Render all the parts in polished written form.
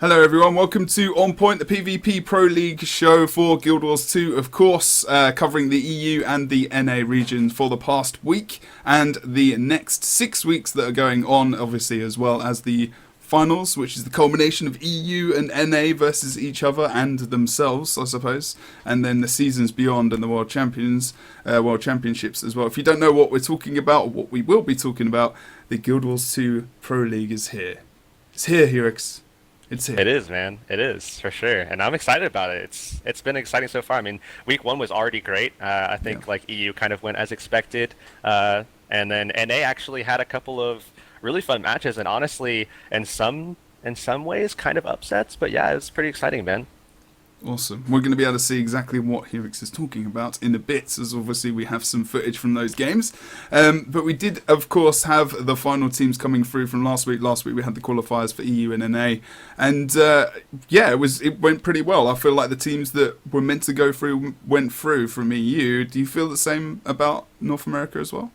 Hello everyone, welcome to On Point, the PvP Pro League show for Guild Wars 2, of course, covering the EU and the NA region for the past week, and the next 6 weeks that are going on, obviously, as well as the finals, which is the culmination of EU and NA versus each other and themselves, I suppose, and then the seasons beyond and the World Championships as well. If you don't know what we're talking about, or what we will be talking about, the Guild Wars 2 Pro League is here. It's here, Heurix. It's here. It is, man. It is, for sure. And I'm excited about it. It's been exciting so far. I mean, week one was already great. I think like EU kind of went as expected. And then NA actually had a couple of really fun matches, and honestly, in some ways, kind of upsets. But yeah, it was pretty exciting, man. Awesome. We're going to be able to see exactly what Heurix is talking about in a bit, as obviously we have some footage from those games. But we did, of course, have the final teams coming through from last week. Last week we had the qualifiers for EU and NA. And yeah, it went pretty well. I feel like the teams that were meant to go through went through from EU. Do you feel the same about North America as well?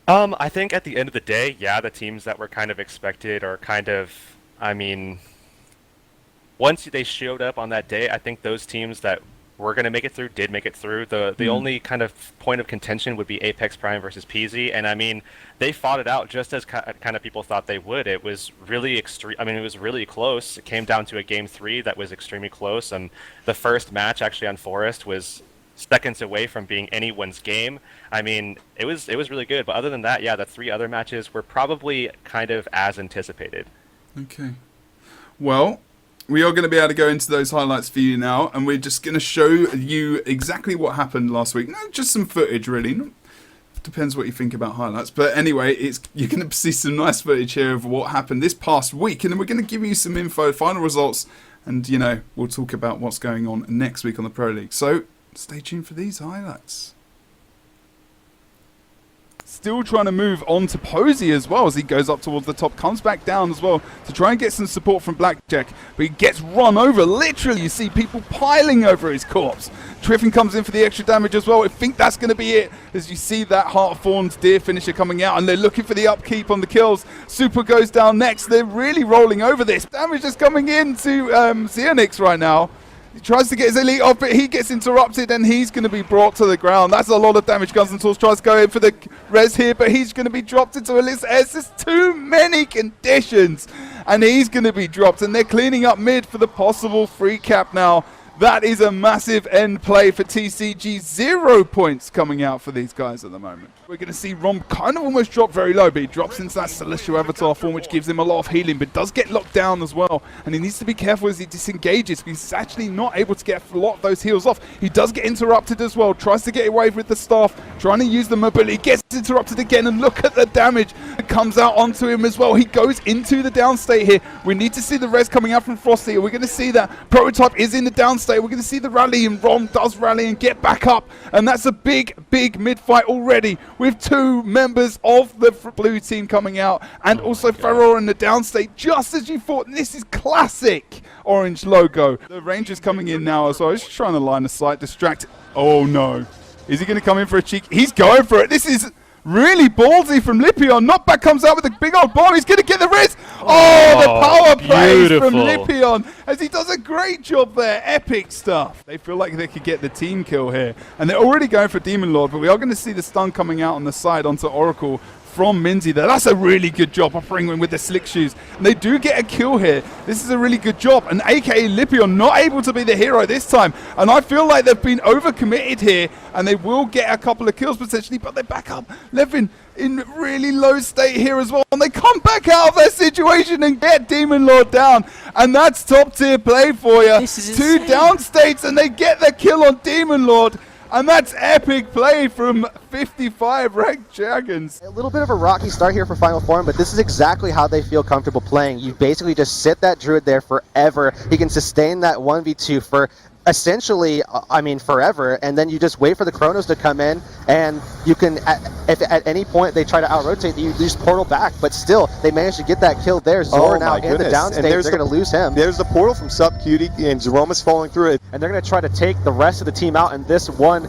I think at the end of the day, yeah, the teams that were kind of expected or kind of, I mean, once they showed up on that day, I think those teams that were going to make it through did make it through. The only kind of point of contention would be Apex Prime versus PZ, and I mean, they fought it out just as kind of people thought they would. It was really extreme. I mean, it was really close. It came down to a game 3 that was extremely close, and the first match actually on Forest was seconds away from being anyone's game. I mean, it was really good. But other than that, yeah, the 3 other matches were probably kind of as anticipated. Okay. Well, we are going to be able to go into those highlights for you now, and we're just going to show you exactly what happened last week. No, just some footage, really. Depends what you think about highlights. But anyway, you're going to see some nice footage here of what happened this past week, and then we're going to give you some info, final results, and, you know, we'll talk about what's going on next week on the Pro League. So, stay tuned for these highlights. Still trying to move on to Posey as well as he goes up towards the top, comes back down as well to try and get some support from Blackjack, but he gets run over. Literally, you see people piling over his corpse. Triffin comes in for the extra damage as well. I think that's going to be it as you see that Heart of Thorns Deer finisher coming out, and they're looking for the upkeep on the kills. Super goes down next. They're really rolling over this. Damage is coming in to Xenix right now. He tries to get his elite off, but he gets interrupted and he's going to be brought to the ground. That's a lot of damage. Guns and Tools tries to go in for the res here, but he's going to be dropped into Elise S. There's too many conditions, and he's going to be dropped. And they're cleaning up mid for the possible free cap now. That is a massive end play for TCG. 0 points coming out for these guys at the moment. We're going to see Rom kind of almost drop very low, but he drops into that Celestial Avatar form, which gives him a lot of healing, but does get locked down as well. And he needs to be careful as he disengages, because he's actually not able to get a lot of those heals off. He does get interrupted as well, tries to get away with the staff, trying to use the mobility, gets interrupted again, and look at the damage that comes out onto him as well. He goes into the downstate here. We need to see the res coming out from Frosty. We're going to see that Prototype is in the downstate. We're going to see the rally, and Rom does rally and get back up, and that's a big mid fight already with 2 members of the blue team coming out, and also Ferror in the downstate, just as you thought. This is classic orange logo. The Ranger's coming in now as well. He's trying to line of sight, distract. Oh no, is he going to come in for a cheek? He's going for it. This is really ballsy from Lipion. Knockback comes out with a big old bomb. He's going to get the res. Oh, the power plays from Lipion as he does a great job there. Epic stuff. They feel like they could get the team kill here, and they're already going for Demon Lord, but we are going to see the stun coming out on the side onto Oracle from Minzy there. That's a really good job offering him with the slick shoes. And they do get a kill here. This is a really good job. And AKA Lipion not able to be the hero this time. And I feel like they've been overcommitted here, and they will get a couple of kills potentially, but they back up. Levin in really low state here as well. And they come back out of their situation and get Demon Lord down. And that's top tier play for you. 2 down states, and they get the kill on Demon Lord. And that's epic play from 55 ranked Dragons. A little bit of a rocky start here for Final Form, but this is exactly how they feel comfortable playing. You basically just sit that Druid there forever. He can sustain that 1v2 for essentially, I mean, forever, and then you just wait for the Chronos to come in, and you can, if at any point they try to out-rotate you, just portal back, but still, they managed to get that kill there. Zor now in the downstate, they're going to lose him. There's the portal from Sub Cutie, and Jerome is falling through it. And they're going to try to take the rest of the team out, and this one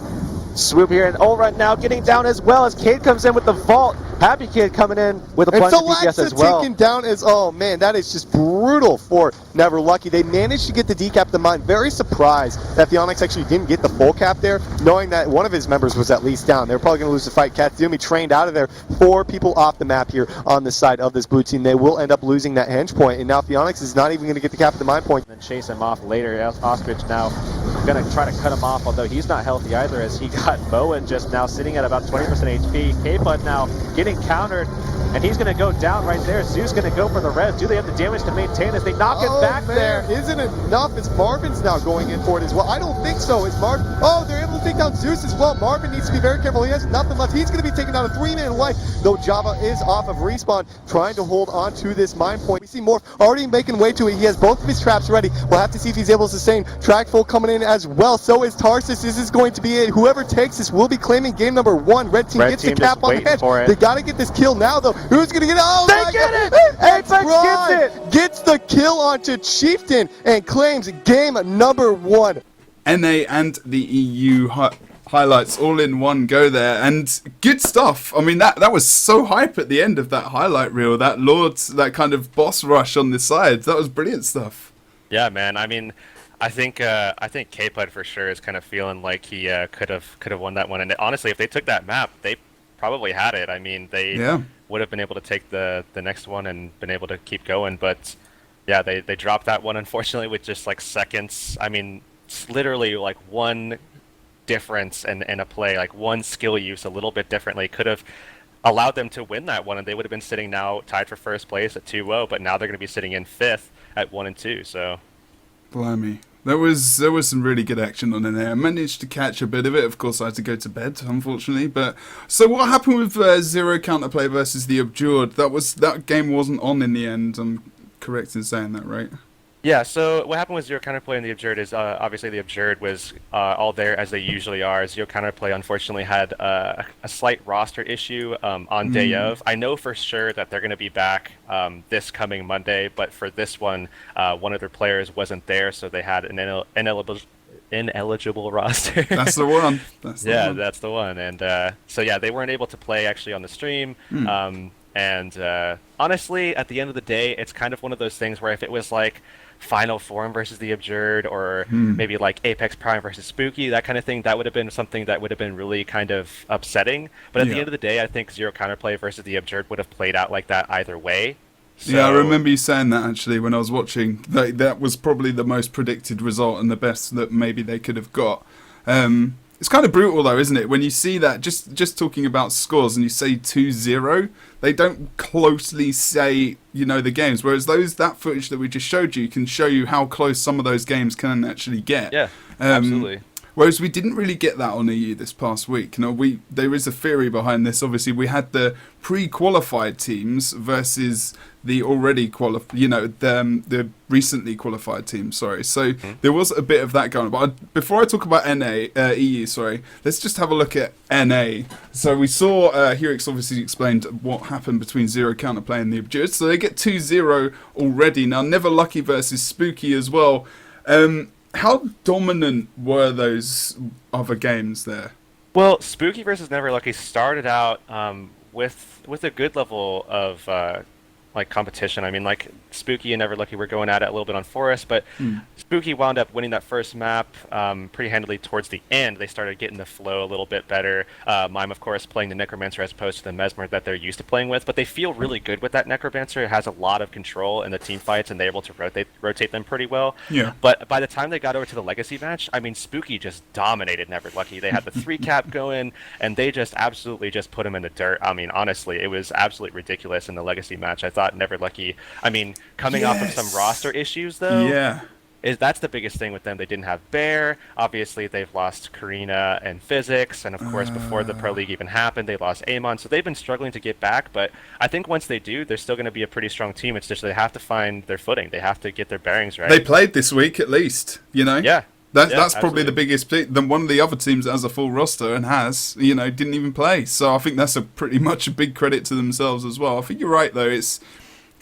Swoop here, and Ulrun now getting down as well as Cade comes in with the vault. Happy Kid coming in with a And bunch of DPS as well. taken down as, oh man, that is just brutal for Never Lucky. They managed to get the decap the mine. Very surprised that the Onyx actually didn't get the full cap there, knowing that one of his members was at least down. They're probably going to lose the fight. Katsumi trained out of there. 4 people off the map here on the side of this blue team. They will end up losing that henge point, and now the Onyx is not even going to get the cap the mine point. And then chase him off later. Ostrich now going to try to cut him off, although he's not healthy either, as he got Bowen just now sitting at about 20% HP. K-Bud now getting countered, and he's going to go down right there. Zeus going to go for the res. Do they have the damage to maintain as they knock it back there? Isn't it enough? Is Marvin's now going in for it as well? I don't think so. Is Marvin? Oh, they're able to take down Zeus as well. Marvin needs to be very careful. He has nothing left. He's going to be taking down a 3-man life, though Java is off of respawn, trying to hold on to this mine point. We see Morph already making way to it. He has both of his traps ready. We'll have to see if he's able to sustain. Trackful coming in as well. So is Tarsus. This is going to be it. Whoever takes this will be claiming game number 1. Red team gets the cap on the head. They got to get this kill now, though. Who's going to get it? Oh, they get it! Apex gets it! Gets the kill onto Chieftain and claims game number 1. NA and the EU highlights all in one go there, and good stuff. I mean, that was so hype at the end of that highlight reel, that Lord's, that kind of boss rush on the side. That was brilliant stuff. Yeah, man. I mean, I think K-Pud for sure is kind of feeling like he could have won that one. And honestly, if they took that map, they probably had it. I mean, they would have been able to take the next one and been able to keep going. But yeah, they dropped that one, unfortunately, with just like seconds. I mean, it's literally like one difference in a play, like one skill use a little bit differently could have allowed them to win that one, and they would have been sitting now tied for first place at 2-0, but now they're going to be sitting in 5th at 1 and 2. So blimey, there was some really good action on in there. I managed to catch a bit of it. Of course, I had to go to bed, unfortunately. But so what happened with Zero Counterplay versus the Abjured? That game wasn't on in the end. I'm correct in saying that, right? yeah, so what happened with Zero Counterplay and the Abjured is obviously the Abjured was all there as they usually are. Zero Counterplay unfortunately had a slight roster issue on day of. I know for sure that they're going to be back this coming Monday, but for this one of their players wasn't there, so they had an ineligible roster. That's the one. That's the one. And so yeah, they weren't able to play actually on the stream. And honestly, at the end of the day, it's kind of one of those things where if it was like Final Form versus the Abjured, or maybe like Apex Prime versus Spooky, that kind of thing, that would have been something that would have been really kind of upsetting. But at the end of the day, I think Zero Counterplay versus the Abjured would have played out like that either way. So, yeah, I remember you saying that actually when I was watching. That was probably the most predicted result and the best that maybe they could have got. It's kind of brutal though, isn't it? When you see that, just talking about scores, and you say 2-0, they don't closely say, the games. Whereas that footage that we just showed you can show you how close some of those games can actually get. Yeah, absolutely. Whereas we didn't really get that on EU this past week. There is a theory behind this. Obviously, we had the pre-qualified teams versus the already qualified, the recently qualified teams. Sorry, so there was a bit of that going on. But before I talk about EU, let's just have a look at NA. So we saw Heurix obviously explained what happened between Zero Counterplay and the Abjured. So they get 2-0 already now. Never Lucky versus Spooky as well. How dominant were those other games there? Well, Spooky versus Never Lucky started out with a good level of competition. I mean, like Spooky and Never Lucky were going at it a little bit on Forest, but Spooky wound up winning that first map pretty handily towards the end. They started getting the flow a little bit better. Mime, of course, playing the Necromancer as opposed to the Mesmer that they're used to playing with, but they feel really good with that Necromancer. It has a lot of control in the team fights, and they're able to rotate them pretty well. Yeah. But by the time they got over to the Legacy match, I mean, Spooky just dominated Never Lucky. They had the 3-cap going, and they just absolutely just put him in the dirt. I mean, honestly, it was absolutely ridiculous in the Legacy match. I thought Never Lucky, I mean, coming off of some roster issues, though, that's the biggest thing with them. They didn't have Bear. Obviously, they've lost Karina and Physics, and of course, before the Pro League even happened, they lost Amon. So they've been struggling to get back, but I think once they do, they're still going to be a pretty strong team. It's just they have to find their footing. They have to get their bearings right. They played this week, at least, Yeah. That's probably the biggest thing. Then one of the other teams that has a full roster and didn't even play. So I think that's pretty much a big credit to themselves as well. I think you're right, though.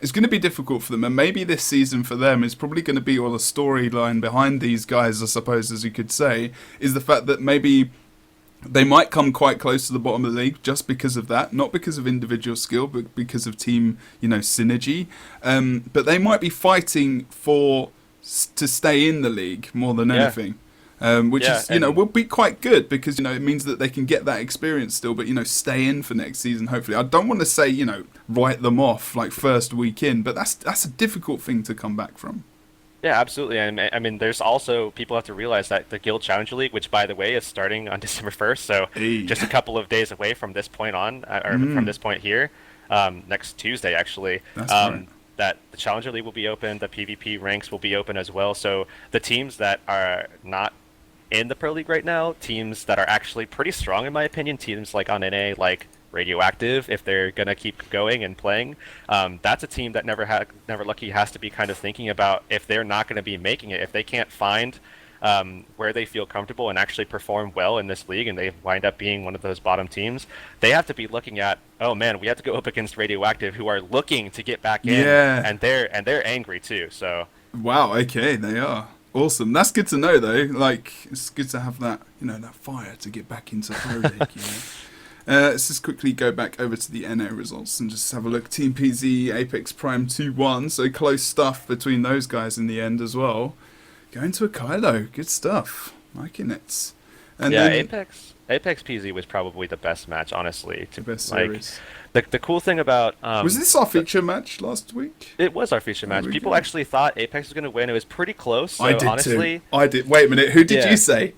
It's going to be difficult for them, and maybe this season for them is probably going to be all the storyline behind these guys, I suppose, as you could say, is the fact that maybe They might come quite close to the bottom of the league just because of that, not because of individual skill, but because of team, synergy. But they might be fighting to stay in the league more than anything, which is, will be quite good because, it means that they can get that experience still, but, stay in for next season, hopefully. I don't want to say, write them off like first week in, but that's a difficult thing to come back from. Yeah, absolutely. And I mean, there's also people have to realize that the Guild Challenger League, which by the way is starting on December 1st, so just a couple of days away from this point on, or from this point here, next Tuesday actually. That's right. That the Challenger League will be open, the PvP ranks will be open as well. So the teams that are not in the Pro League right now, teams that are actually pretty strong in my opinion, teams like on NA, like Radioactive, if they're gonna keep going and playing, that's a team that Never Lucky has to be kind of thinking about if they're not going to be making it, if they can't find where they feel comfortable and actually perform well in this league, and they wind up being one of those bottom teams, they have to be looking at, oh man, we have to go up against Radioactive, who are looking to get back in, and they're angry too. So wow, okay, they are awesome. That's good to know though. Like, it's good to have that, that fire to get back into Pro League. Let's just quickly go back over to the NA results and just have a look. Team PZ, Apex Prime 2-1, so close stuff between those guys in the end as well. Going to a Kylo, good stuff. Liking it. And yeah, then, Apex PZ was probably the best match, honestly. The best series. The cool thing about was this our feature match last week? It was our feature match. People actually thought Apex was going to win. It was pretty close. So I did honestly, too. I did. Wait a minute. Who did you say?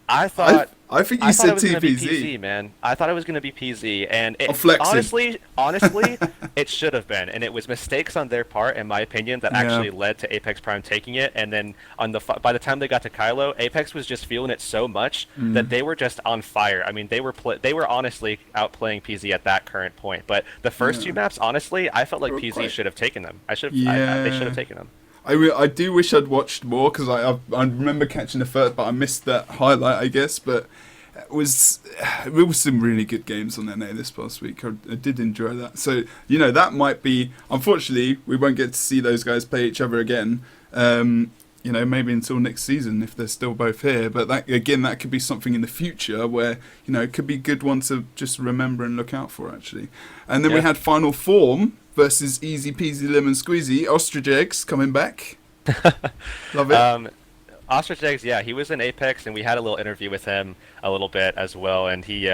I thought. I think you said it was gonna be TPZ. PZ, man. I thought it was going to be PZ, and honestly, it should have been, and it was mistakes on their part, in my opinion, that actually led to Apex Prime taking it. And then by the time they got to Kylo, Apex was just feeling it so much that they were just on fire. I mean, they were honestly outplaying PZ at that current point. But the first two maps, honestly, I felt like PZ should have taken them. They should have taken them. I do wish I'd watched more because I remember catching the first, but I missed that highlight, I guess. But it was some really good games on NA this past week. I did enjoy that. So, that might be... Unfortunately, we won't get to see those guys play each other again, maybe until next season if they're still both here. But that could be something in the future where, it could be a good one to just remember and look out for, actually. And then we had Final Form versus Easy Peasy Lemon Squeezy. Ostrich Eggs coming back. Love it. Ostrich Eggs, yeah, he was in Apex, and we had a little interview with him a little bit as well, and he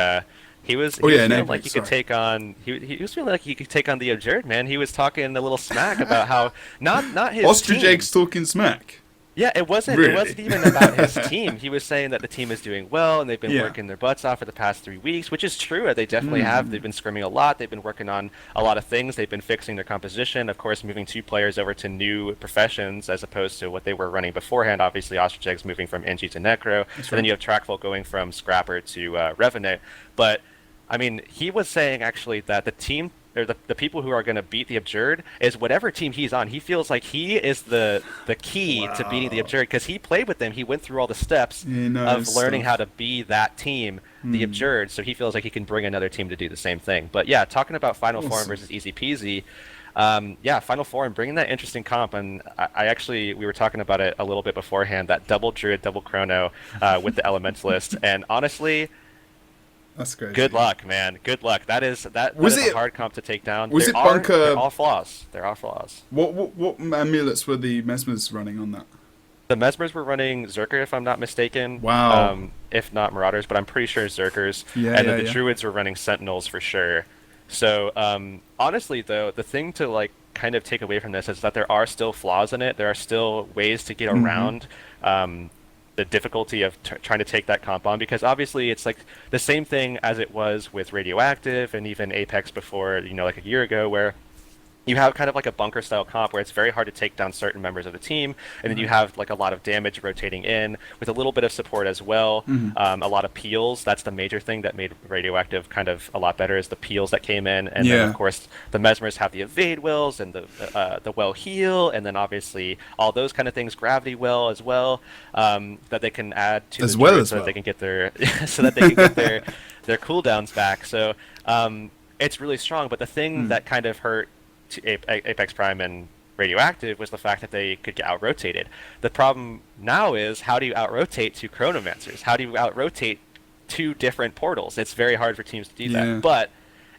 was feeling like he could take on he was feeling like he could take on the Absurd, man. He was talking a little smack about how not his Ostrich team. Eggs talking smack. Yeah, it wasn't even about his team. He was saying that the team is doing well and they've been working their butts off for the past 3 weeks, which is true. They definitely have. They've been scrimming a lot. They've been working on a lot of things. They've been fixing their composition, of course, moving 2 players over to new professions as opposed to what they were running beforehand. Obviously, Ostrich Eggs moving from NG to Necro. And then you have Trackful going from Scrapper to Revenant. But, I mean, he was saying actually that the team... or the people who are going to beat the Absurd is whatever team he's on. He feels like he is the key to beating the Absurd because he played with them. He went through all the steps of learning how to be that team, the Absurd. So he feels like he can bring another team to do the same thing. But yeah, talking about Final Form versus Easy Peasy, Final Form, bringing that interesting comp. And we were talking about it a little bit beforehand, that double Druid, double Chrono with the Elementalist. And honestly... That's great. Good luck, man. Good luck. That is a hard comp to take down. Was it Bunker? They're all flaws. There are flaws. What amulets were the Mesmers running on that? The Mesmers were running Zerker, if I'm not mistaken. Wow. If not Marauders, but I'm pretty sure Zerkers. The Druids were running Sentinels for sure. So honestly, though, the thing to kind of take away from this is that there are still flaws in it. There are still ways to get around the difficulty of trying to take that comp on, because obviously it's like the same thing as it was with Radioactive and even Apex before, like a year ago, where you have kind of like a bunker style comp where it's very hard to take down certain members of the team, and then you have like a lot of damage rotating in with a little bit of support as well. A lot of peels. That's the major thing that made Radioactive kind of a lot better, is the peels that came in, and then of course the Mesmers have the evade wills and the well heal, and then obviously all those kind of things, gravity well as well, that they can add to as well that they can get their their cooldowns back. So it's really strong. But the thing that kind of hurt to Apex Prime and Radioactive was the fact that they could get out-rotated. The problem now is, how do you out-rotate 2 Chronomancers? How do you out-rotate 2 different portals. It's very hard for teams to do Yeah. that. But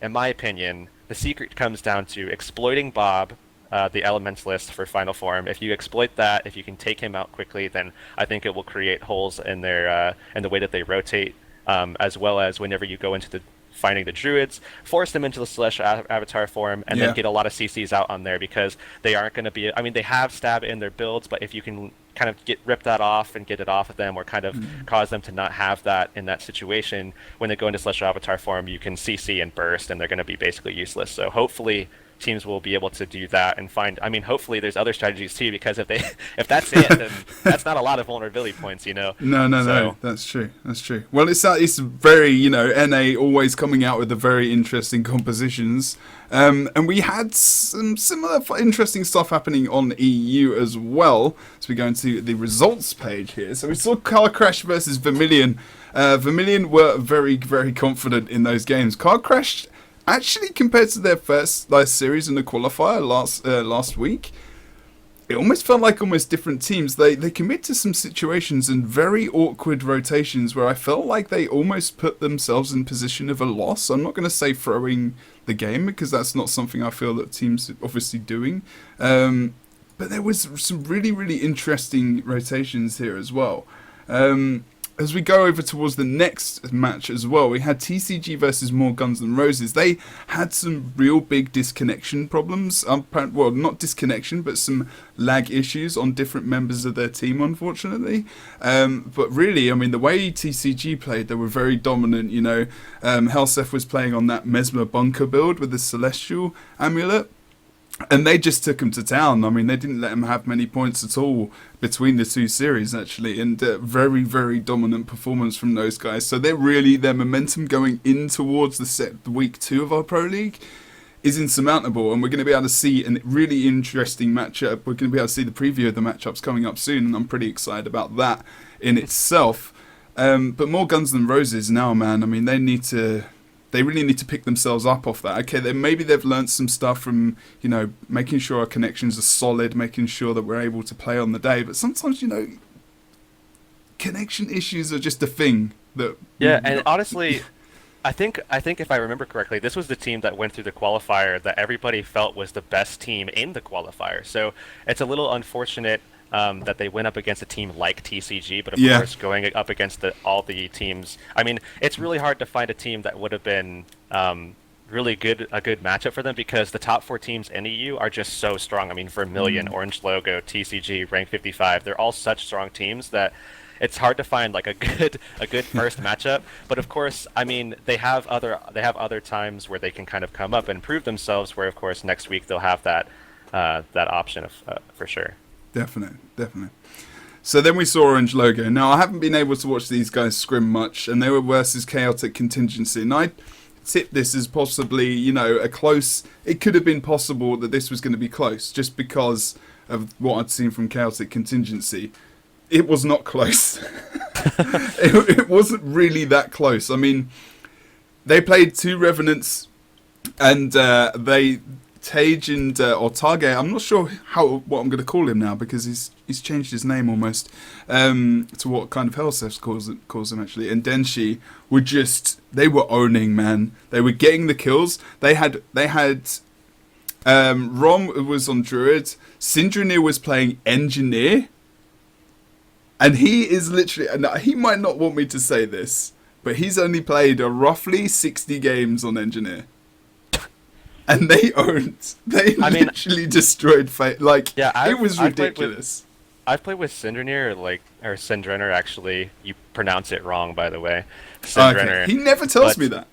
in my opinion, the secret comes down to exploiting Bob, the Elementalist for Final Form. If you exploit that, if you can take him out quickly, then I think it will create holes in their in the way that they rotate, as well as whenever you go into the finding the druids, force them into the Celestial Avatar form, and then get a lot of CCs out on there, because they aren't going to be... I mean, they have stab in their builds, but if you can kind of rip that off and get it off of them, or kind of cause them to not have that in that situation, when they go into Celestial Avatar form, you can CC and burst, and they're going to be basically useless. So hopefully teams will be able to do that and find... I mean, hopefully there's other strategies too, because if that's it, then that's not a lot of vulnerability points, you know? No, that's true. Well, it's very, NA always coming out with the very interesting compositions. And we had some similar interesting stuff happening on EU as well. So we go into the results page here. So we saw Car Crash versus Vermilion. Vermilion were very, very confident in those games. Car Crash... Actually, compared to their first series in the qualifier last week, it almost felt like almost different teams. They commit to some situations and very awkward rotations where I felt like they almost put themselves in position of a loss. I'm not going to say throwing the game, because that's not something I feel that teams are obviously doing. But there was some really, really interesting rotations here as well. As we go over towards the next match as well, we had TCG versus More Guns N' Roses. They had some real big disconnection problems. Well, not disconnection, but some lag issues on different members of their team, unfortunately. But really, I mean, the way TCG played, they were very dominant. Helseth was playing on that Mesmer Bunker build with the Celestial Amulet. And they just took him to town. I mean, they didn't let him have many points at all between the 2 series, actually. And very, very dominant performance from those guys. So their momentum going in towards the week 2 of our Pro League is insurmountable. And we're going to be able to see a really interesting matchup. We're going to be able to see the preview of the matchups coming up soon. And I'm pretty excited about that in itself. But More Guns N' Roses now, man. I mean, they really need to pick themselves up off that. Okay, maybe they've learnt some stuff from, making sure our connections are solid, making sure that we're able to play on the day. But sometimes, connection issues are just a thing that... Yeah, and honestly, I think if I remember correctly, this was the team that went through the qualifier that everybody felt was the best team in the qualifier. So it's a little unfortunate that they went up against a team like TCG, but of course going up against all the teams. I mean, it's really hard to find a team that would have been a good matchup for them, because the top 4 teams in EU are just so strong. I mean, Vermilion, Orange Logo, TCG, Rank 55, they're all such strong teams that it's hard to find like a good first matchup. But of course, I mean, they have other times where they can kind of come up and prove themselves, where of course next week they'll have that option for sure. Definitely. So then we saw Orange Logo. Now, I haven't been able to watch these guys scrim much, and they were versus Chaotic Contingency. And I tip this as possibly, a close... It could have been possible that this was going to be close, just because of what I'd seen from Chaotic Contingency. It was not close. It wasn't really that close. I mean, they played 2 Revenants, and Tage and or Tage, I'm not sure what I'm going to call him now, because he's changed his name almost to what kind of Helseth calls him actually. And Denshi they were owning, man. They were getting the kills. They had Rom was on Druid, Syndranir was playing Engineer, and he is literally, he might not want me to say this, but he's only played roughly 60 games on Engineer. And they literally destroyed Fate. It was ridiculous. I've played with Syndranir, or Syndranir, actually. You pronounce it wrong, by the way. Syndranir. Okay. He never tells me that.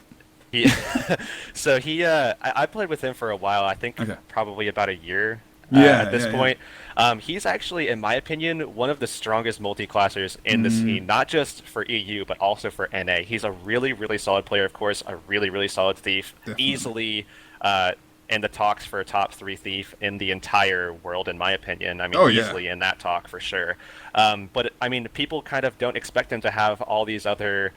I played with him for a while. I think probably about a year at this point. He's actually, in my opinion, one of the strongest multi-classers in the scene, not just for EU, but also for NA. He's a really, really solid player, of course, a really, really solid thief. Definitely. Easily in the talks for a top 3 thief in the entire world, in my opinion. I mean, easily in that talk, for sure. But, I mean, people kind of don't expect him to have all these other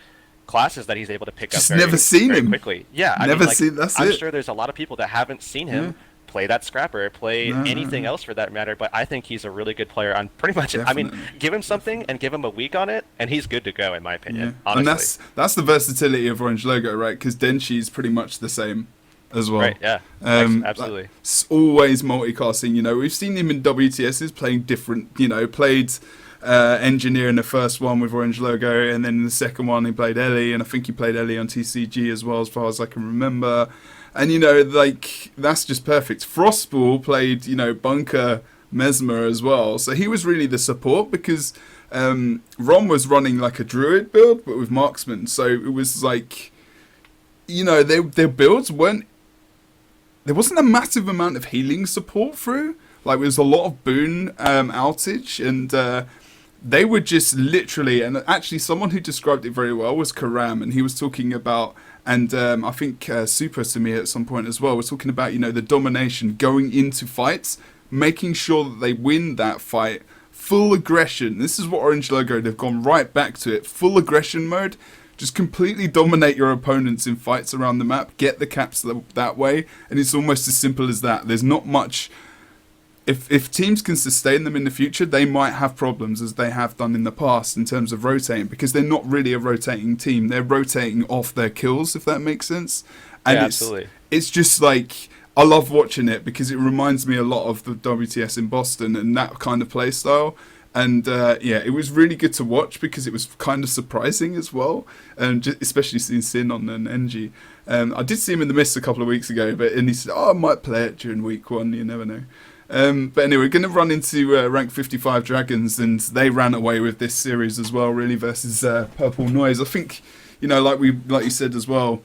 classes that he's able to pick up very quickly. Yeah, I'm sure there's a lot of people that haven't seen him play that scrapper, play anything else for that matter. But I think he's a really good player on pretty much. Definitely. I mean, give him something and give him a week on it, and he's good to go, in my opinion. Yeah. Honestly. And that's the versatility of Orange Logo, right? Because Denshi is pretty much the same as well. Right, yeah. Absolutely. Like, it's always multicasting, you know. We've seen him in WTSs playing different, you know, played Engineer in the first one with Orange Logo, and then in the second one he played Ellie, and I think he played Ellie on TCG as well, as far as I can remember. And, you know, like, that's just perfect. Frostball played, you know, Bunker Mesmer as well. So he was really the support because Ron was running like a Druid build, but with Marksman. So it was like, you know, their builds weren't... There wasn't a massive amount of healing support through. Like, there was a lot of boon outage, and they were just literally... And actually, someone who described it very well was Karam, and he was talking about... And I think Super to me at some point as well was talking about, you know, the domination going into fights, making sure that they win that fight, full aggression. This is what Orange Logo, they've gone right back to it. Full aggression mode. Just completely dominate your opponents in fights around the map. Get the caps that way. And it's almost as simple as that. There's not much... If teams can sustain them in the future, they might have problems, as they have done in the past, in terms of rotating, because they're not really a rotating team. They're rotating off their kills, if that makes sense. And yeah, absolutely. It's just like... I love watching it because it reminds me a lot of the WTS in Boston and that kind of play style. And yeah, it was really good to watch because it was kind of surprising as well, especially seeing Sin on an NG. I did see him in the Mist a couple of weeks ago, and he said, "Oh, I might play it during week 1. You never know." But anyway, we're going to run into rank 55 Dragons, and they ran away with this series as well, really, versus Purple Noise. I think, you know, like you said as well,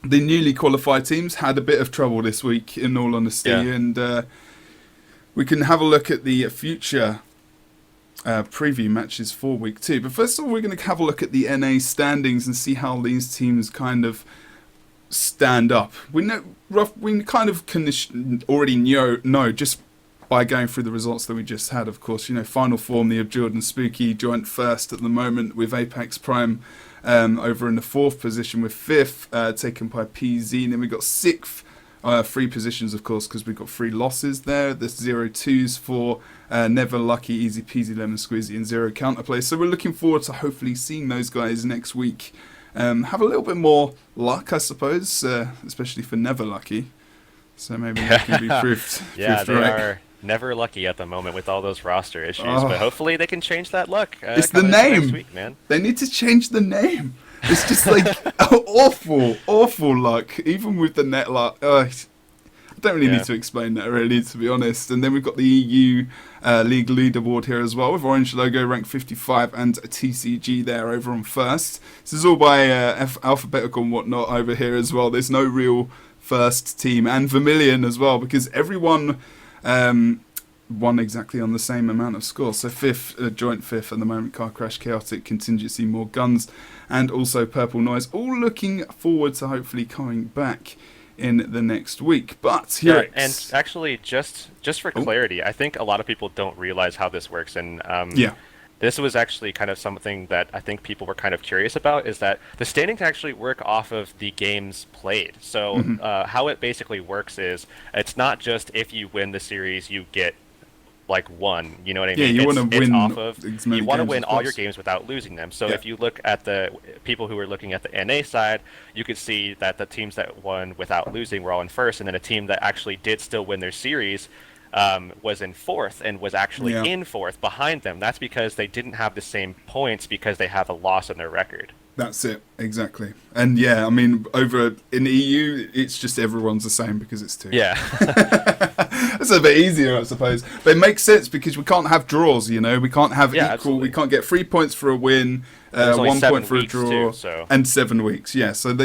the newly qualified teams had a bit of trouble this week, in all honesty, and we can have a look at the future preview matches for week 2. But first of all, we're going to have a look at the NA standings and see how these teams kind of stand up. We kind of can already know just by going through the results that we just had, of course. You know, final form, the Abjured and Spooky joint first at the moment, with Apex Prime over in the 4th position with 5th, taken by PZ. And then we got 6th, 3 positions, of course, because we've got 3 losses there. There's 0-2s for Never Lucky, Easy Peasy, Lemon Squeezy, and 0 counterplay. So we're looking forward to hopefully seeing those guys next week. Have a little bit more luck, I suppose, especially for Never Lucky. So maybe they can be proved. Yeah, they are never lucky at the moment with all those roster issues, but hopefully they can change that luck. It's the name. Next week, man. They need to change the name. It's just like awful luck, even with the net luck. I don't really need to explain that, really, to be honest. And then we've got the EU League Leaderboard here as well, with Orange Logo ranked 55 and TCG there over on 1st. This is all by alphabetical and whatnot over here as well. There's no real first team, and Vermilion as well, because everyone won exactly on the same amount of scores. So 5th, joint 5th at the moment, Car Crash, Chaotic, Contingency, More Guns, and also Purple Noise, all looking forward to hopefully coming back in the next week. But Heurix. Yeah, and actually, just for clarity, I think a lot of people don't realize how this works, and this was actually kind of something that I think people were kind of curious about, is that the standings actually work off of the games played. So how it basically works is, it's not just if you win the series, you get like 1, you know what I mean? Yeah, you want to win off of, you want to win all course. your games without losing them. So if you look at the people who were looking at the NA side, you could see that the teams that won without losing were all in 1st, and then a team that actually did still win their series was in 4th and was actually in 4th behind them. That's because they didn't have the same points because they have a loss in their record. That's it, exactly. And yeah, I mean, over in the EU, it's just everyone's the same because it's 2. Yeah. It's a bit easier, I suppose. But it makes sense because we can't have draws, you know. We can't have equal. Absolutely. We can't get 3 points for a win, 1 point for a draw, and 7 weeks. Yeah, so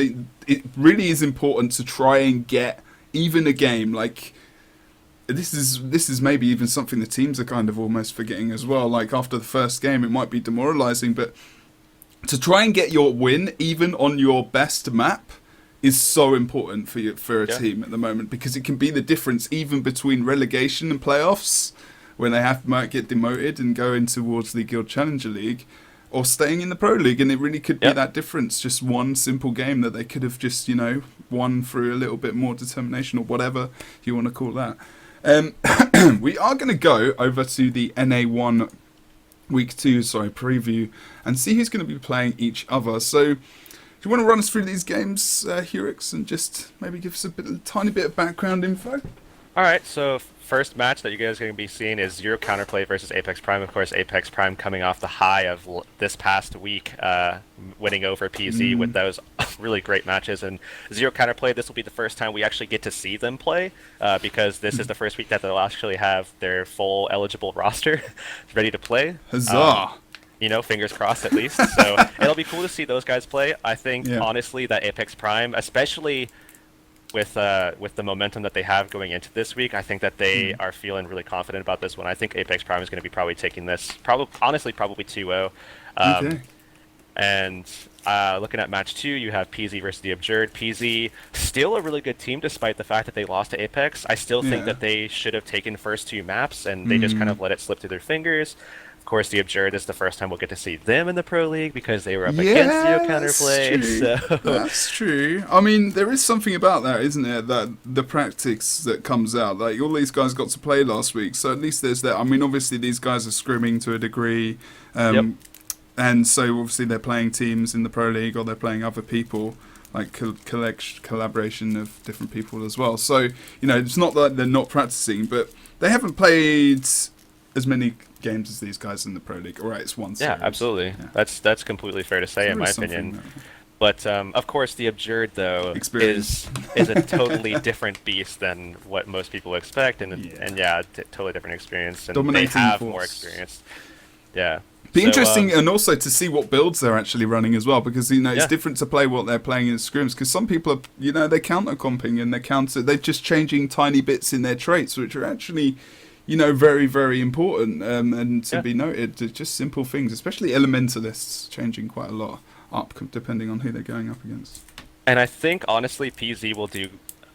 it really is important to try and get even a game. Like, this is maybe even something the teams are kind of almost forgetting as well. Like, after the first game, it might be demoralising, but to try and get your win, even on your best map, is so important for a team at the moment, because it can be the difference even between relegation and playoffs, when they might get demoted and go in towards the Guild Challenger League. or staying in the Pro League, and it really could be Yep. that difference. Just one simple game that they could have just, won through a little bit more determination or whatever you want to call that. We are going to go over to the NA1 Week 2 preview and see who's going to be playing each other. So, do you want to run us through these games, Heurix, and just maybe give us a tiny bit of background info? All right, so first match that you guys are going to be seeing is Zero Counterplay versus Apex Prime. Of course, Apex Prime coming off the high of this past week, winning over PZ with those really great matches. And Zero Counterplay, this will be the first time we actually get to see them play, because this is the first week that they'll actually have their full eligible roster ready to play. Huzzah! Fingers crossed at least. So it'll be cool to see those guys play. I think, honestly, that Apex Prime, especially with the momentum that they have going into this week, I think that they are feeling really confident about this one. I think Apex Prime is going to be probably taking this, probably 2-0. Okay. And looking at match 2, you have PZ versus the Absurd. PZ, still a really good team despite the fact that they lost to Apex. I still think that they should have taken first 2 maps, and they just kind of let it slip through their fingers. Of course, the Absurd is the first time we'll get to see them in the Pro League because they were up against Zero Counterplay. So. That's true. I mean, there is something about that, isn't there? That the practice that comes out. Like, all these guys got to play last week, so at least there's that. I mean, obviously, these guys are scrimming to a degree. And so, obviously, they're playing teams in the Pro League or they're playing other people, like collaboration of different people as well. So, it's not that they're not practicing, but they haven't played as many games as these guys in the Pro League. All right, it's one series. Yeah, absolutely. Yeah. That's completely fair to say, in my opinion. But of course, the Absurd though is a totally different beast than what most people expect, and totally different experience. And dominating they have force. more experience. Yeah. Be interesting, and also to see what builds they're actually running as well, because it's different to play what they're playing in scrims. Because some people are, they're counter comping and they're just changing tiny bits in their traits, which are actually, very, very important and to be noted. Just simple things, especially elementalists, changing quite a lot up depending on who they're going up against. And I think honestly, PZ will do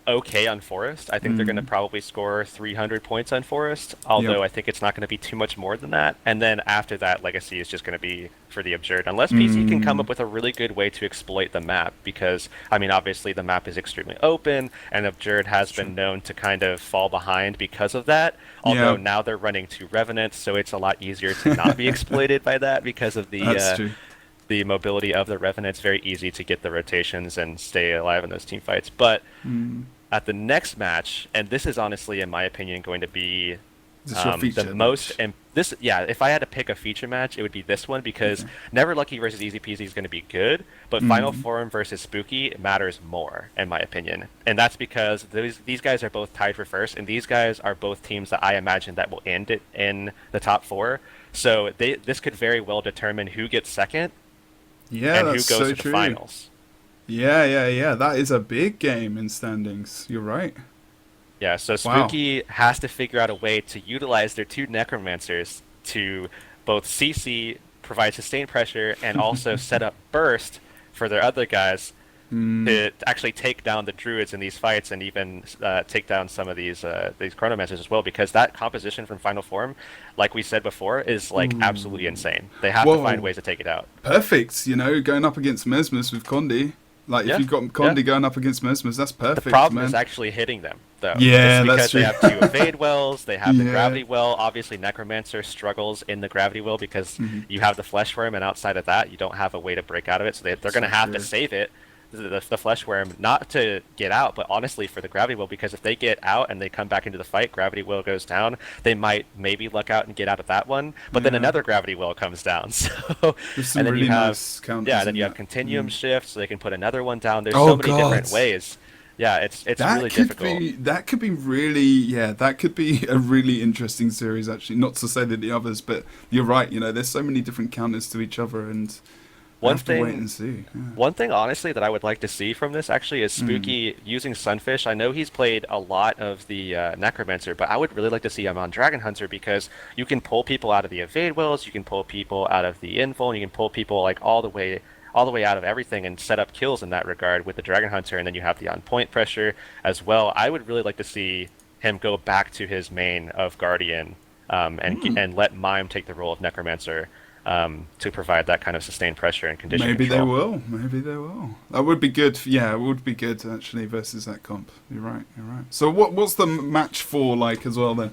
okay on Forest. I think they're going to probably score 300 points on Forest, although I think it's not going to be too much more than that. And then after that, Legacy is just going to be for the Absurd, unless PZ can come up with a really good way to exploit the map, because, I mean, obviously the map is extremely open, and Absurd has been known to kind of fall behind because of that, although now they're running 2 Revenants, so it's a lot easier to not be exploited by that because of the mobility of the Revenant. It's very easy to get the rotations and stay alive in those team fights. But at the next match, and this is honestly, in my opinion, going to be the most. And if I had to pick a feature match, it would be this one, because Never Lucky versus Easy Peasy is going to be good, but Final Form versus Spooky matters more, in my opinion. And that's because these guys are both tied for first, and these guys are both teams that I imagine that will end it in the top 4. So this could very well determine who gets second. And who goes to the finals. Yeah. That is a big game in standings. You're right. Yeah, so Spooky has to figure out a way to utilize their 2 Necromancers to both CC, provide sustained pressure, and also set up burst for their other guys to actually take down the Druids in these fights, and even take down some of these Chronomancers as well, because that composition from Final Form, like we said before, is absolutely insane. They have to find ways to take it out. Perfect, going up against Mesmus with Condi. Like, if you've got Condi going up against Mesmus, that's perfect. The problem is actually hitting them, though. Yeah, it's because that's true. They have 2 Evade Wells, they have the Gravity Well. Obviously, Necromancer struggles in the Gravity Well because you have the Flesh Worm, and outside of that, you don't have a way to break out of it, so they're going to have to save it. The Flesh Worm, not to get out, but honestly for the Gravity Well, because if they get out and they come back into the fight, Gravity Well goes down, they might maybe luck out and get out of that one, but then another Gravity Well comes down. So and then you have then you have Continuum Shift, so they can put another one down. There's so many different ways. Yeah, it's really difficult. That could be really, that could be a really interesting series, actually. Not to say that the others, but you're right, there's so many different counters to each other, and One thing, honestly, that I would like to see from this actually is Spooky using Sunfish. I know he's played a lot of the Necromancer, but I would really like to see him on Dragon Hunter, because you can pull people out of the Evade Wells, you can pull people out of the Info, and you can pull people like all the way out of everything and set up kills in that regard with the Dragon Hunter, and then you have the on-point pressure as well. I would really like to see him go back to his main of Guardian and let Mime take the role of Necromancer. to provide that kind of sustained pressure and condition Maybe control. they will. Maybe they will. That would be good. Yeah, it would be good actually versus that comp. You're right. You're right. So what's the match 4 like as well then?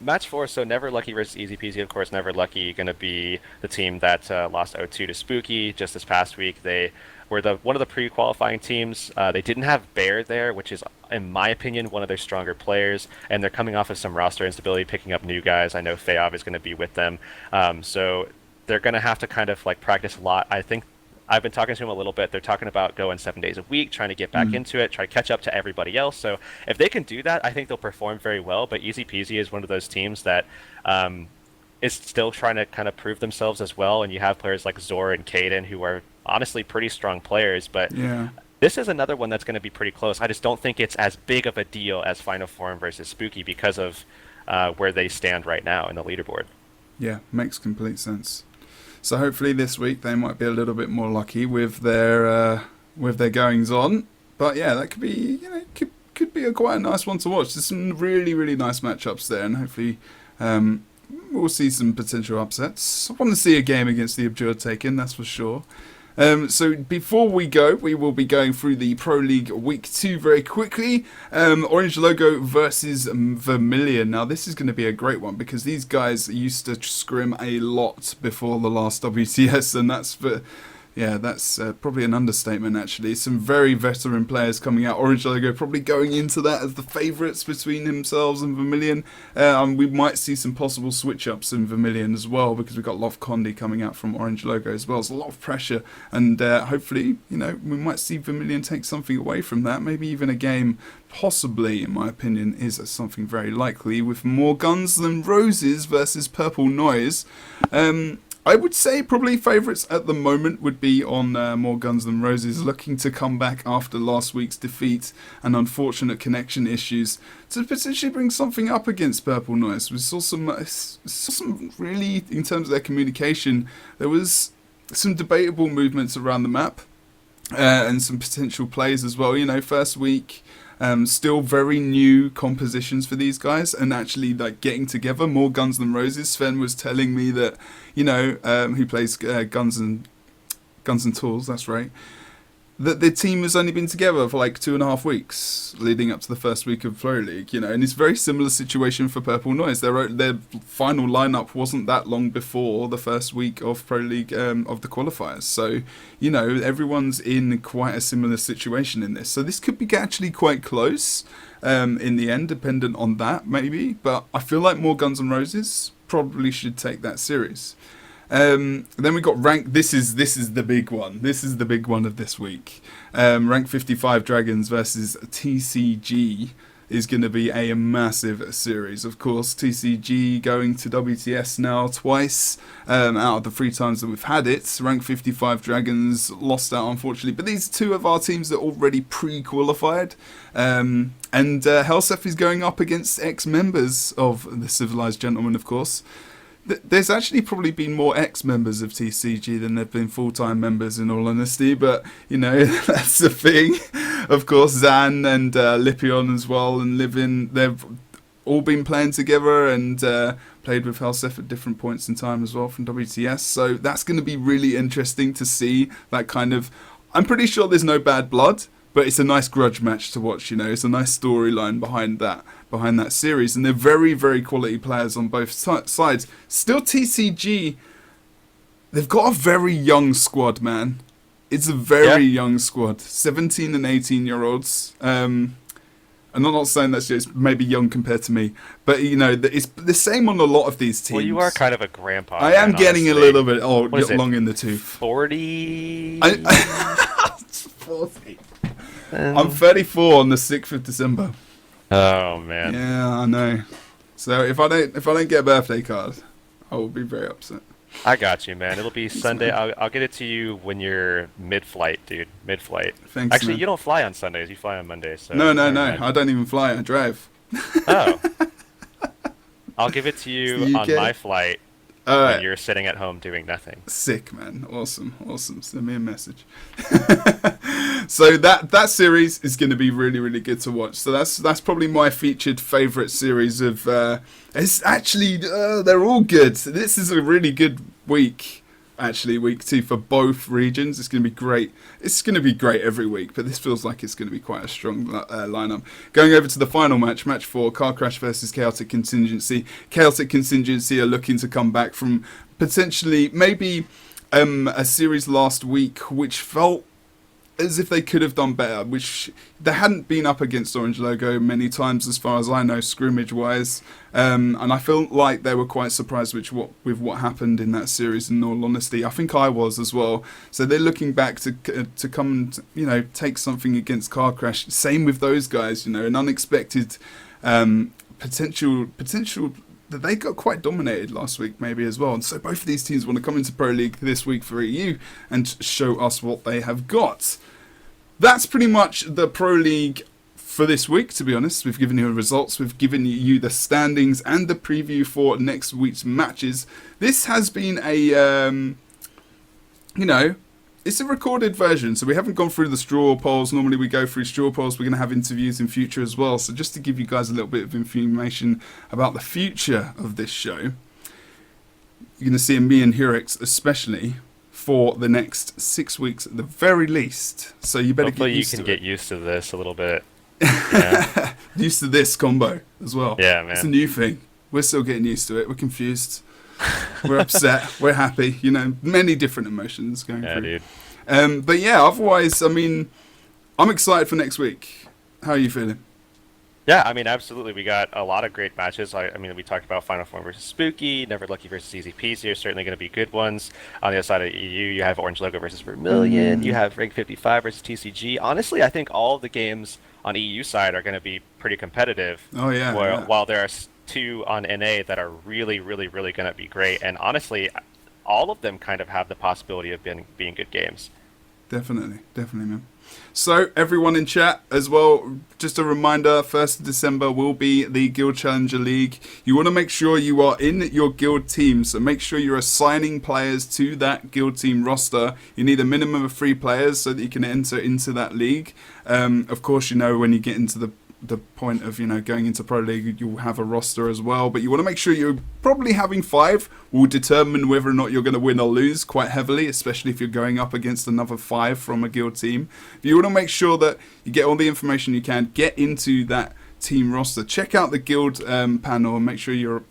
Match 4, so Never Lucky versus Easy Peasy. Of course, Never Lucky going to be the team that lost 0-2 to Spooky just this past week. They were one of the pre-qualifying teams. They didn't have Bear there, which is, in my opinion, one of their stronger players, and they're coming off of some roster instability, picking up new guys. I know Feav is going to be with them, so they're going to have to kind of like practice a lot. I think I've been talking to them a little bit. They're talking about going 7 days a week, trying to get back into it, try to catch up to everybody else. So if they can do that, I think they'll perform very well. But Easy Peasy is one of those teams that is still trying to kind of prove themselves as well. And you have players like Zor and Kaden who are honestly pretty strong players. But this is another one that's going to be pretty close. I just don't think it's as big of a deal as Final Form versus Spooky because of where they stand right now in the leaderboard. Yeah, makes complete sense. So hopefully this week they might be a little bit more lucky with their goings on. But yeah, that could be could be quite a nice one to watch. There's some really, really nice matchups there, and hopefully we'll see some potential upsets. I want to see a game against the Abjure taken, that's for sure. So before we go, we will be going through the Pro League Week 2 very quickly. Orange Logo versus Vermilion. Now this is going to be a great one because these guys used to scrim a lot before the last WTS, and that's probably an understatement actually. Some very veteran players coming out. Orange Logo probably going into that as the favourites between themselves and Vermilion. We might see some possible switch-ups in Vermilion as well because we've got Lof Condi coming out from Orange Logo as well. There's a lot of pressure, and hopefully, we might see Vermilion take something away from that. Maybe even a game, possibly, in my opinion, is something very likely with More Guns Than Roses versus Purple Noise. I would say probably favourites at the moment would be on More Guns Than Roses, looking to come back after last week's defeat and unfortunate connection issues to potentially bring something up against Purple Noise. We saw some really, in terms of their communication, there was some debatable movements around the map and some potential plays as well. First week, still very new compositions for these guys, and actually like getting together. More Guns Than Roses. Sven was telling me that who plays Guns and Tools. That's right. That the team has only been together for like 2.5 weeks leading up to the first week of Pro League. And it's a very similar situation for Purple Noise. Their final lineup wasn't that long before the first week of Pro League of the qualifiers. So everyone's in quite a similar situation in this. So this could be actually quite close in the end, dependent on that maybe. But I feel like More Guns N' Roses probably should take that series. Then we got rank. This is the big one. This is the big one of this week. Rank 55 Dragons versus TCG is going to be a massive series. Of course, TCG going to WTS now twice out of the 3 times that we've had it. Rank 55 Dragons lost out, unfortunately. But these 2 of our teams are already pre-qualified. And Helsef is going up against ex-members of the Civilized Gentlemen, of course. There's actually probably been more ex-members of TCG than there have been full-time members, in all honesty, but, that's the thing. Of course, Zan and Lipion as well, and Livin, they've all been playing together and played with Helsef at different points in time as well from WTS, so that's going to be really interesting to see that kind of... I'm pretty sure there's no bad blood, but it's a nice grudge match to watch, It's a nice storyline behind that series, and they're very, very quality players on both sides. Still, TCG, they've got a very young squad, man. It's a very young squad, 17 and 18-year-olds. I'm not saying that's just maybe young compared to me, but it's the same on a lot of these teams. Well, you are kind of a grandpa. I am getting honestly. a little bit long in the tooth. 40. 40. I'm 34 on the 6th of December. Oh man. Yeah, I know. So if I don't get a birthday card, I will be very upset. I got you, man. It'll be Sunday. I'll get it to you when you're mid-flight, dude. Mid-flight. Thanks. Actually, man. You don't fly on Sundays. You fly on Mondays. So No. I don't even fly. I drive. Oh. I'll give it to you on my flight when you're sitting at home doing nothing. Sick, man. Awesome. Send me a message. So that series is going to be really, really good to watch. So that's probably my featured favorite series of. It's actually they're all good. This is a really good week. Actually, week 2 for both regions. It's going to be great. It's going to be great every week, but this feels like it's going to be quite a strong lineup. Going over to the final match, match 4, Car Crash versus Chaotic Contingency. Chaotic Contingency are looking to come back from potentially maybe a series last week which felt as if they could have done better, which they hadn't been up against Orange Logo many times as far as I know, scrimmage wise, and I feel like they were quite surprised with what happened in that series, in all honesty. I think I was as well. So they're looking back to come and take something against Car Crash. Same with those guys, an unexpected potential that they got quite dominated last week maybe as well. And so both of these teams want to come into Pro League this week for EU and show us what they have got. That's pretty much the Pro League for this week, to be honest. We've given you the results, we've given you the standings and the preview for next week's matches. This has been a, it's a recorded version, so we haven't gone through the straw polls. Normally we go through straw polls. We're going to have interviews in future as well. So just to give you guys a little bit of information about the future of this show, you're going to see me and Heurix especially for the next 6 weeks at the very least. So you better Hopefully get used to it. you can get used to this a little bit. Yeah. Used to this combo as well. Yeah, man. It's a new thing. We're still getting used to it. We're confused. We're upset. We're happy. Many different emotions going through. Dude. But yeah, otherwise, I'm excited for next week. How are you feeling? Yeah, absolutely. We got a lot of great matches. We talked about Final Form versus Spooky, Never Lucky versus Easy Peasy are certainly going to be good ones. On the other side of EU, you have Orange Logo versus Vermilion. You have Rig 55 versus TCG. Honestly, I think all of the games on EU side are going to be pretty competitive. Oh, yeah. While there are 2 on NA that are really, really, really going to be great. And honestly, all of them kind of have the possibility of being good games. Definitely, man. So, everyone in chat as well, just a reminder, 1st of December will be the Guild Challenger League. You want to make sure you are in your guild team, so make sure you're assigning players to that guild team roster. You need a minimum of 3 players so that you can enter into that league. Of course, when you get into the point of going into Pro League, you'll have a roster as well, but you want to make sure you're probably having 5 will determine whether or not you're going to win or lose quite heavily, especially if you're going up against another 5 from a guild team. You want to make sure that you get all the information you can, get into that team roster, check out the guild panel and make sure you're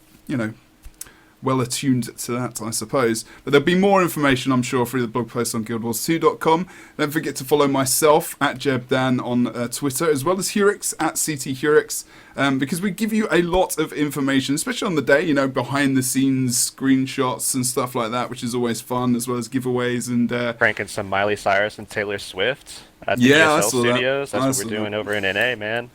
well attuned to that, I suppose. But there'll be more information, I'm sure, through the blog post on guildwars2.com. Don't forget to follow myself at JebDan on Twitter, as well as Heurix at CTHeurix, because we give you a lot of information, especially on the day, behind the scenes screenshots and stuff like that, which is always fun, as well as giveaways and pranking some Miley Cyrus and Taylor Swift at the ESL Studios. That's what we're doing over in NA, man.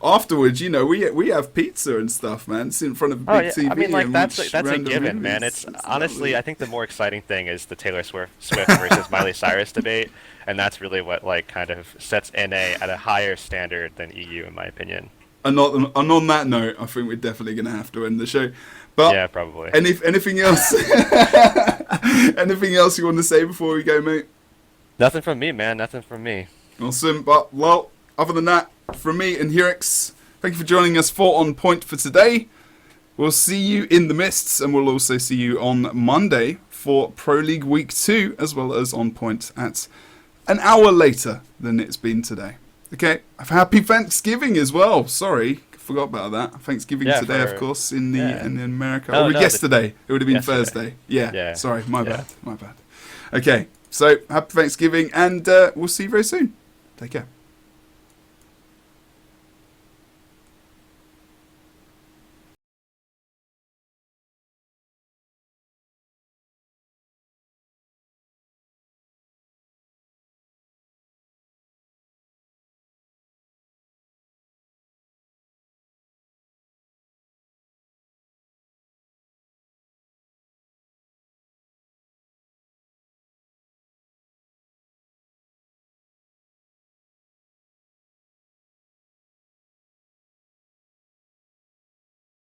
Afterwards, we have pizza and stuff, man. It's in front of a big TV. That's a given, man. It's honestly, lovely. I think the more exciting thing is the Taylor Swift versus Miley Cyrus debate, and that's really what kind of sets NA at a higher standard than EU, in my opinion. And on that note, I think we're definitely going to have to end the show. But yeah, probably. And if anything else, anything else you want to say before we go, mate? Nothing from me, man. Nothing from me. Awesome. But other than that, from me and Heurix, thank you for joining us for On Point for today. We'll see you in the mists, and we'll also see you on Monday for Pro League Week 2, as well as On Point at an hour later than it's been today. Okay, happy Thanksgiving as well. Sorry, forgot about that. Thanksgiving today, of course, in America. Yesterday. It would have been Thursday. Yeah. Sorry, my bad. Okay, so happy Thanksgiving, and we'll see you very soon. Take care.